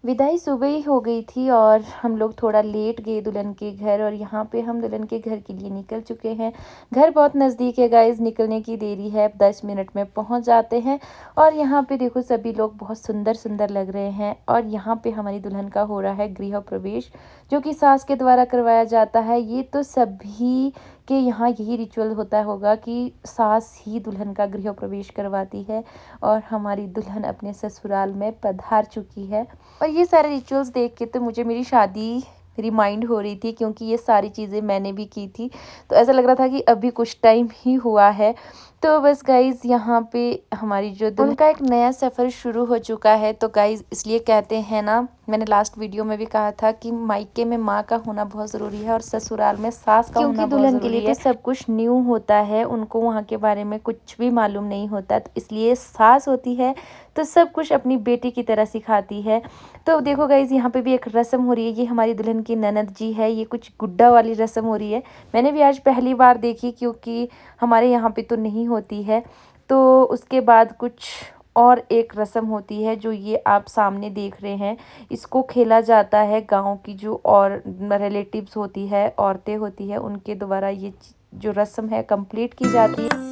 विदाई सुबह ही हो गई थी और हम लोग थोड़ा लेट गए दुल्हन के घर, और यहाँ पे हम दुल्हन के घर के लिए निकल चुके हैं। घर बहुत नज़दीक है गाइस, निकलने की देरी है, 10 मिनट में पहुँच जाते हैं। और यहाँ पे देखो सभी लोग बहुत सुंदर सुंदर लग रहे हैं। और यहाँ पे हमारी दुल्हन का हो रहा है गृह प्रवेश, जो कि सास के द्वारा करवाया जाता है। ये तो सभी के यहाँ यही रिचुअल होता होगा कि सास ही दुल्हन का गृह प्रवेश करवाती है, और हमारी दुल्हन अपने ससुराल में पधार चुकी है। और ये सारे रिचुअल्स देख के तो मुझे मेरी शादी रिमाइंड हो रही थी, क्योंकि ये सारी चीज़ें मैंने भी की थी। तो ऐसा लग रहा था कि अभी कुछ टाइम ही हुआ है। तो बस गाइज़ यहाँ पे हमारी जो उनका एक नया सफ़र शुरू हो चुका है। तो गाइज़ इसलिए कहते हैं ना, मैंने लास्ट वीडियो में भी कहा था कि मायके में माँ का होना बहुत ज़रूरी है और ससुराल में सास का होना बहुत ज़रूरी है। क्योंकि दुल्हन के लिए तो सब कुछ न्यू होता है, उनको वहाँ के बारे में कुछ भी मालूम नहीं होता। तो इसलिए सास होती है तो सब कुछ अपनी बेटी की तरह सिखाती है। तो देखो गाइज़ यहाँ पे भी एक रस्म हो रही है। ये हमारी दुल्हन की ननद जी है। ये कुछ गुड्डा वाली रस्म हो रही है। मैंने भी आज पहली बार देखी, क्योंकि हमारे यहाँ पे तो नहीं होती है। तो उसके बाद कुछ और एक रस्म होती है, जो ये आप सामने देख रहे हैं। इसको खेला जाता है गांव की जो और रिलेटिव्स होती है, औरतें होती है, उनके द्वारा ये जो रस्म है कंप्लीट की जाती है।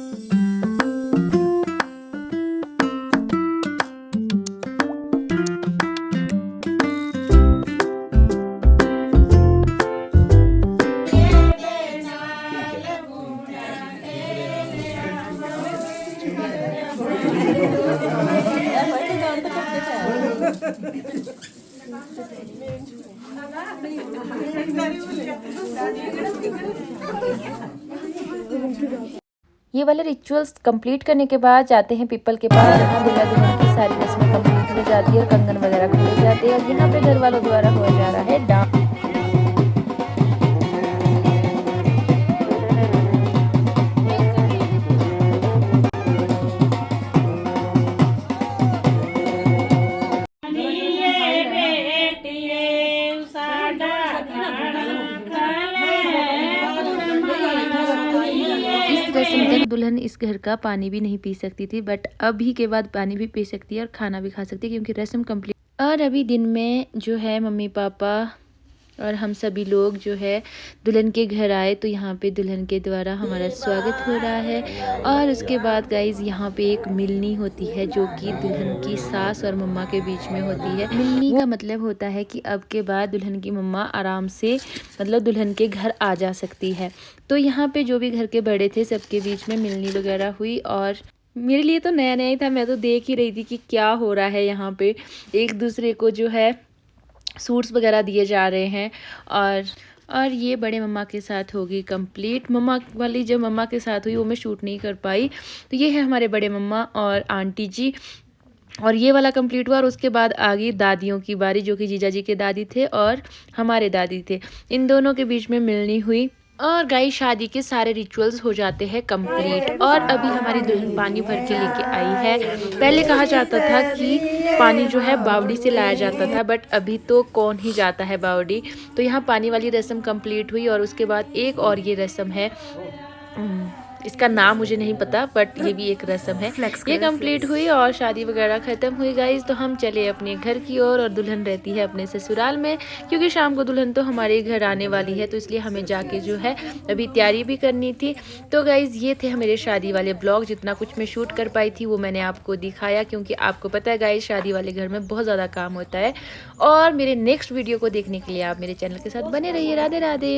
ये वाले रिचुअल्स कंप्लीट करने के बाद जाते हैं पीपल के पास, जहाँ दूल्हा दुल्हन की सारी रस्में कंप्लीट हो जाती है और कंगन वगैरह खोले जाते हैं। और यहाँ पे घर वालों द्वारा हो जा रहा है डांस। रस्म तक दुल्हन इस घर का पानी भी नहीं पी सकती थी, बट अभी के बाद पानी भी पी सकती है और खाना भी खा सकती है, क्योंकि रस्म कंप्लीट। और अभी दिन में जो है मम्मी पापा और हम सभी लोग जो है दुल्हन के घर आए, तो यहाँ पे दुल्हन के द्वारा हमारा स्वागत हो रहा है। और उसके बाद गाइज़ यहाँ पे एक मिलनी होती है, जो कि दुल्हन की सास और मम्मा के बीच में होती है। मिलनी का मतलब होता है कि अब के बाद दुल्हन की मम्मा आराम से मतलब दुल्हन के घर आ जा सकती है। तो यहाँ पे जो भी घर के बड़े थे सबके बीच में मिलनी वगैरह हुई। और मेरे लिए तो नया नया ही था, मैं तो देख ही रही थी कि क्या हो रहा है यहाँ पे। एक दूसरे को जो है सूट्स वगैरह दिए जा रहे हैं। और ये बड़े मम्मा के साथ होगी कंप्लीट। मम्मा वाली जब मम्मा के साथ हुई वो मैं शूट नहीं कर पाई। तो ये है हमारे बड़े मम्मा और आंटी जी, और ये वाला कंप्लीट हुआ। और उसके बाद आ गई दादियों की बारी, जो कि जीजा जी के दादी थे और हमारे दादी थे। इन दोनों के बीच में मिलनी हुई। और गाइस शादी के सारे रिचुअल्स हो जाते हैं कंप्लीट। और अभी हमारी दुल्हन पानी भर के लेके आई है। पहले कहा जाता था कि पानी जो है बावड़ी से लाया जाता था, बट अभी तो कौन ही जाता है बावड़ी। तो यहाँ पानी वाली रस्म कंप्लीट हुई। और उसके बाद एक और ये रस्म है, इसका नाम मुझे नहीं पता, बट ये भी एक रस्म है। ये कंप्लीट हुई और शादी वगैरह ख़त्म हुई गाइस। तो हम चले अपने घर की ओर, और दुल्हन रहती है अपने ससुराल में, क्योंकि शाम को दुल्हन तो हमारे घर आने वाली है। तो इसलिए हमें जाके जो है अभी तैयारी भी करनी थी। तो गाइस ये थे मेरे शादी वाले ब्लॉग। जितना कुछ मैं शूट कर पाई थी वो मैंने आपको दिखाया, क्योंकि आपको पता है गाइस शादी वाले घर में बहुत ज़्यादा काम होता है। और मेरे नेक्स्ट वीडियो को देखने के लिए आप मेरे चैनल के साथ बने रहिए। राधे राधे।